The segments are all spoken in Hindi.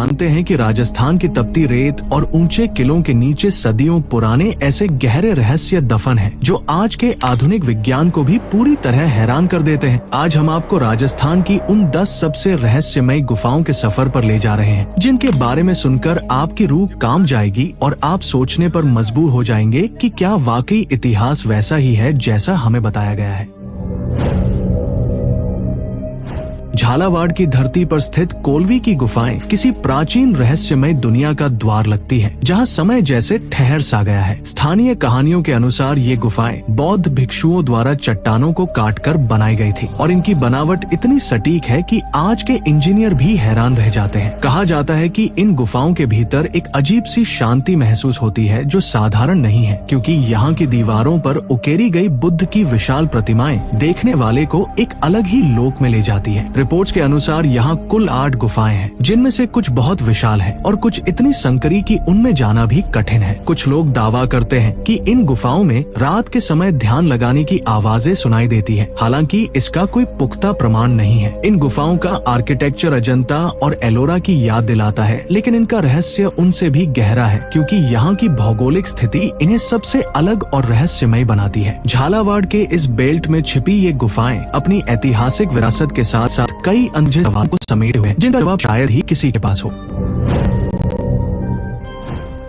जानते हैं कि राजस्थान की तपती रेत और ऊंचे किलों के नीचे सदियों पुराने ऐसे गहरे रहस्य दफन हैं, जो आज के आधुनिक विज्ञान को भी पूरी तरह हैरान कर देते हैं। आज हम आपको राजस्थान की उन 10 सबसे रहस्यमय गुफाओं के सफर पर ले जा रहे हैं, जिनके बारे में सुनकर आपकी रूह कांप जाएगी और आप सोचने पर मजबूर हो जाएंगे कि क्या वाकई इतिहास वैसा ही है जैसा हमें बताया गया है। झालावाड़ की धरती पर स्थित कोलवी की गुफाएं किसी प्राचीन रहस्यमय दुनिया का द्वार लगती हैं, जहां समय जैसे ठहर सा गया है। स्थानीय कहानियों के अनुसार ये गुफाएं बौद्ध भिक्षुओं द्वारा चट्टानों को काटकर बनाई गई थी और इनकी बनावट इतनी सटीक है कि आज के इंजीनियर भी हैरान रह जाते हैं। कहा जाता है कि इन गुफाओं के भीतर एक अजीब सी शांति महसूस होती है जो साधारण नहीं है, क्योंकि यहाँ की दीवारों पर उकेरी गई बुद्ध की विशाल प्रतिमाएं देखने वाले को एक अलग ही लोक में ले जाती है। रिपोर्ट्स के अनुसार यहाँ कुल 8 गुफाएं हैं, जिनमें से कुछ बहुत विशाल हैं और कुछ इतनी संकरी कि उनमें जाना भी कठिन है। कुछ लोग दावा करते हैं कि इन गुफाओं में रात के समय ध्यान लगाने की आवाजें सुनाई देती हैं, हालांकि इसका कोई पुख्ता प्रमाण नहीं है। इन गुफाओं का आर्किटेक्चर अजंता और एलोरा की याद दिलाता है, लेकिन इनका रहस्य उनसे भी गहरा है, क्योंकि यहाँ की भौगोलिक स्थिति इन्हें सबसे अलग और रहस्यमय बनाती है। झालावाड़ के इस बेल्ट में छिपी ये गुफाएं अपनी ऐतिहासिक विरासत के साथ साथ कई अनजाने सवालों को समेटे हुए हैं, जिनका जवाब शायद ही किसी के पास हो।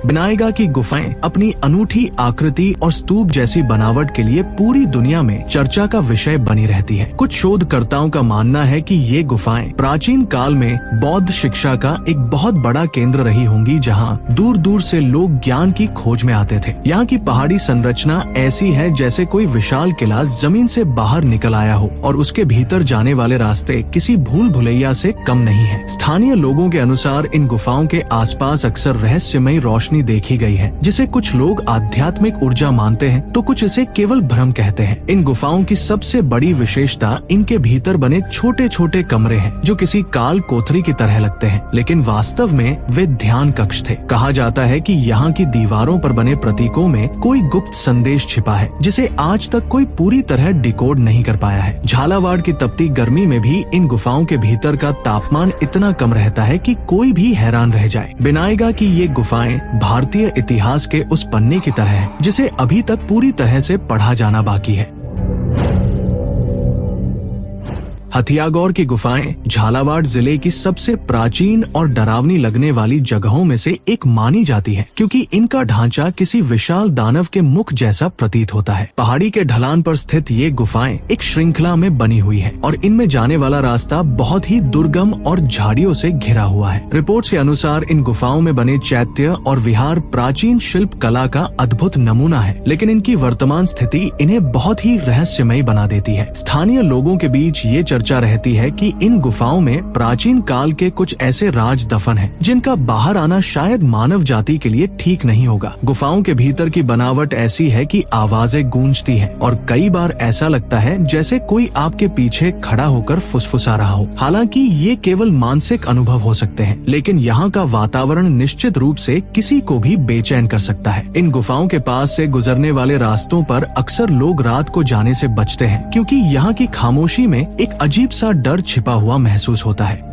बिनाएगा की गुफाएं अपनी अनूठी आकृति और स्तूप जैसी बनावट के लिए पूरी दुनिया में चर्चा का विषय बनी रहती है। कुछ शोधकर्ताओं का मानना है कि ये गुफाएं प्राचीन काल में बौद्ध शिक्षा का एक बहुत बड़ा केंद्र रही होंगी, जहां दूर दूर से लोग ज्ञान की खोज में आते थे। यहाँ की पहाड़ी संरचना ऐसी है जैसे कोई विशाल किला जमीन से बाहर निकल आया हो और उसके भीतर जाने वाले रास्ते किसी भूल भुलैया से कम नहीं है। स्थानीय लोगों के अनुसार इन गुफाओं के आसपास अक्सर रहस्यमय रोशनी देखी गई है, जिसे कुछ लोग आध्यात्मिक ऊर्जा मानते हैं तो कुछ इसे केवल भ्रम कहते हैं। इन गुफाओं की सबसे बड़ी विशेषता इनके भीतर बने छोटे छोटे कमरे हैं, जो किसी काल कोठरी की तरह लगते हैं, लेकिन वास्तव में वे ध्यान कक्ष थे। कहा जाता है कि यहाँ की दीवारों पर बने प्रतीकों में कोई गुप्त संदेश छिपा है, जिसे आज तक कोई पूरी तरह डिकोड नहीं कर पाया है। झालावाड़ की तपती गर्मी में भी इन गुफाओं के भीतर का तापमान इतना कम रहता है कि कोई भी हैरान रह जाए। बिनाएगा की ये गुफाएं भारतीय इतिहास के उस पन्ने की तरह है, जिसे अभी तक पूरी तरह से पढ़ा जाना बाकी है। हथियागौर की गुफाएं झालावाड़ जिले की सबसे प्राचीन और डरावनी लगने वाली जगहों में से एक मानी जाती है, क्योंकि इनका ढांचा किसी विशाल दानव के मुख जैसा प्रतीत होता है। पहाड़ी के ढलान पर स्थित ये गुफाएं एक श्रृंखला में बनी हुई है और इनमें जाने वाला रास्ता बहुत ही दुर्गम और झाड़ियों से घिरा हुआ है। रिपोर्ट्स के अनुसार इन गुफाओं में बने चैत्य और विहार प्राचीन शिल्प कला का अद्भुत नमूना है, लेकिन इनकी वर्तमान स्थिति इन्हें बहुत ही रहस्यमय बना देती है। स्थानीय लोगों के बीच ये चर्चा रहती है कि इन गुफाओं में प्राचीन काल के कुछ ऐसे राज दफन हैं, जिनका बाहर आना शायद मानव जाति के लिए ठीक नहीं होगा। गुफाओं के भीतर की बनावट ऐसी है कि आवाजें गूंजती हैं और कई बार ऐसा लगता है जैसे कोई आपके पीछे खड़ा होकर फुसफुसा रहा हो। हालांकि ये केवल मानसिक अनुभव हो सकते हैं, लेकिन यहाँ का वातावरण निश्चित रूप से किसी को भी बेचैन कर सकता है। इन गुफाओं के पास से गुजरने वाले रास्तों पर अक्सर लोग रात को जाने से बचते हैं, क्योंकि यहाँ की खामोशी में एक अजीब सा डर छिपा हुआ महसूस होता है।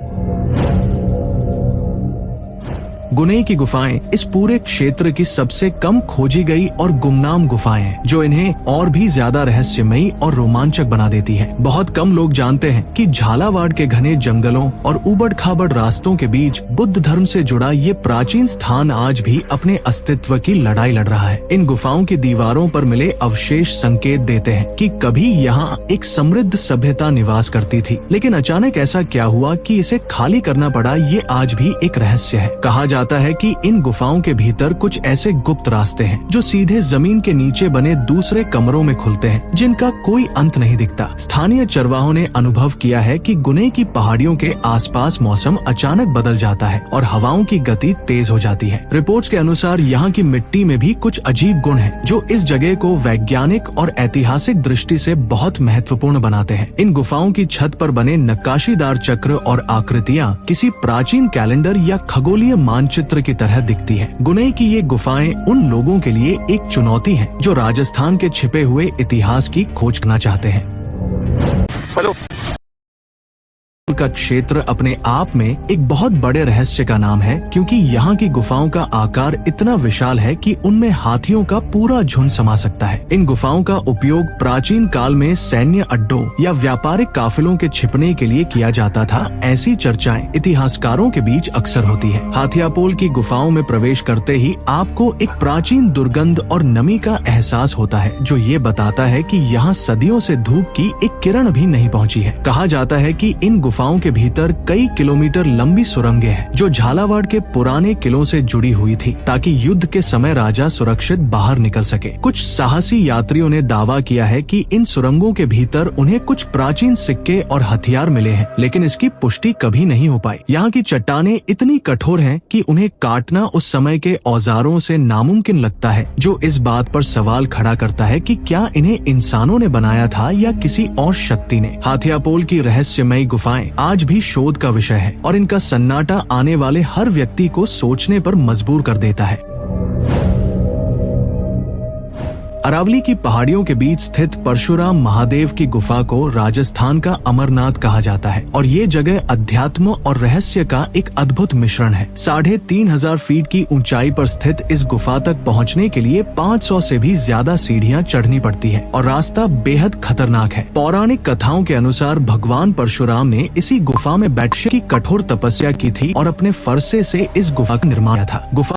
गुने की गुफाएं इस पूरे क्षेत्र की सबसे कम खोजी गई और गुमनाम गुफाएं हैं, जो इन्हें और भी ज्यादा रहस्यमयी और रोमांचक बना देती है। बहुत कम लोग जानते हैं कि झालावाड़ के घने जंगलों और उबड़ खाबड़ रास्तों के बीच बुद्ध धर्म से जुड़ा ये प्राचीन स्थान आज भी अपने अस्तित्व की लड़ाई लड़ रहा है। इन गुफाओं की दीवारों पर मिले अवशेष संकेत देते हैं कि कभी यहाँ एक समृद्ध सभ्यता निवास करती थी, लेकिन अचानक ऐसा क्या हुआ कि इसे खाली करना पड़ा, ये आज भी एक रहस्य है। कहा जाता है कि इन गुफाओं के भीतर कुछ ऐसे गुप्त रास्ते हैं जो सीधे जमीन के नीचे बने दूसरे कमरों में खुलते हैं, जिनका कोई अंत नहीं दिखता। स्थानीय चरवाहों ने अनुभव किया है कि गुने की पहाड़ियों के आसपास मौसम अचानक बदल जाता है और हवाओं की गति तेज हो जाती है। रिपोर्ट्स के अनुसार यहाँ की मिट्टी में भी कुछ अजीब गुण हैं, जो इस जगह को वैज्ञानिक और ऐतिहासिक दृष्टि से बहुत महत्वपूर्ण बनाते हैं। इन गुफाओं की छत पर बने नक्काशीदार चक्र और आकृतियाँ किसी प्राचीन कैलेंडर या खगोलीय मानचित्र की तरह दिखती है। गुने की ये गुफाएं उन लोगों के लिए एक चुनौती है जो राजस्थान के छिपे हुए इतिहास की खोज करना चाहते हैं। हेलो। का क्षेत्र अपने आप में एक बहुत बड़े रहस्य का नाम है, क्योंकि यहाँ की गुफाओं का आकार इतना विशाल है कि उनमें हाथियों का पूरा झुंड समा सकता है। इन गुफाओं का उपयोग प्राचीन काल में सैन्य अड्डों या व्यापारिक काफिलों के छिपने के लिए किया जाता था। ऐसी चर्चाएं इतिहासकारों के बीच अक्सर होती है। हाथियापोल की गुफाओं में प्रवेश करते ही आपको एक प्राचीन दुर्गंध और नमी का एहसास होता है, जो ये बताता है कि यहाँ सदियों से धूप की एक किरण भी नहीं पहुँची है। कहा जाता है कि इन गुफाओं के भीतर कई किलोमीटर लंबी सुरंगें हैं, जो झालावाड़ के पुराने किलों से जुड़ी हुई थी, ताकि युद्ध के समय राजा सुरक्षित बाहर निकल सके। कुछ साहसी यात्रियों ने दावा किया है कि इन सुरंगों के भीतर उन्हें कुछ प्राचीन सिक्के और हथियार मिले हैं, लेकिन इसकी पुष्टि कभी नहीं हो पाई। यहाँ की चट्टानें इतनी कठोर हैं कि उन्हें काटना उस समय के औजारों से नामुमकिन लगता है, जो इस बात पर सवाल खड़ा करता है कि क्या इन्हें इंसानों ने बनाया था या किसी और शक्ति ने। हाथियापोल की रहस्यमयी गुफाएं आज भी शोध का विषय है और इनका सन्नाटा आने वाले हर व्यक्ति को सोचने पर मजबूर कर देता है। अरावली की पहाड़ियों के बीच स्थित परशुराम महादेव की गुफा को राजस्थान का अमरनाथ कहा जाता है और ये जगह अध्यात्म और रहस्य का एक अद्भुत मिश्रण है। 3500 फीट की ऊंचाई पर स्थित इस गुफा तक पहुंचने के लिए 500 से भी ज्यादा सीढ़ियां चढ़नी पड़ती है और रास्ता बेहद खतरनाक है। पौराणिक कथाओं के अनुसार भगवान परशुराम ने इसी गुफा में बैठने की कठोर तपस्या की थी और अपने फरसे से इस गुफा का निर्माण किया था। गुफा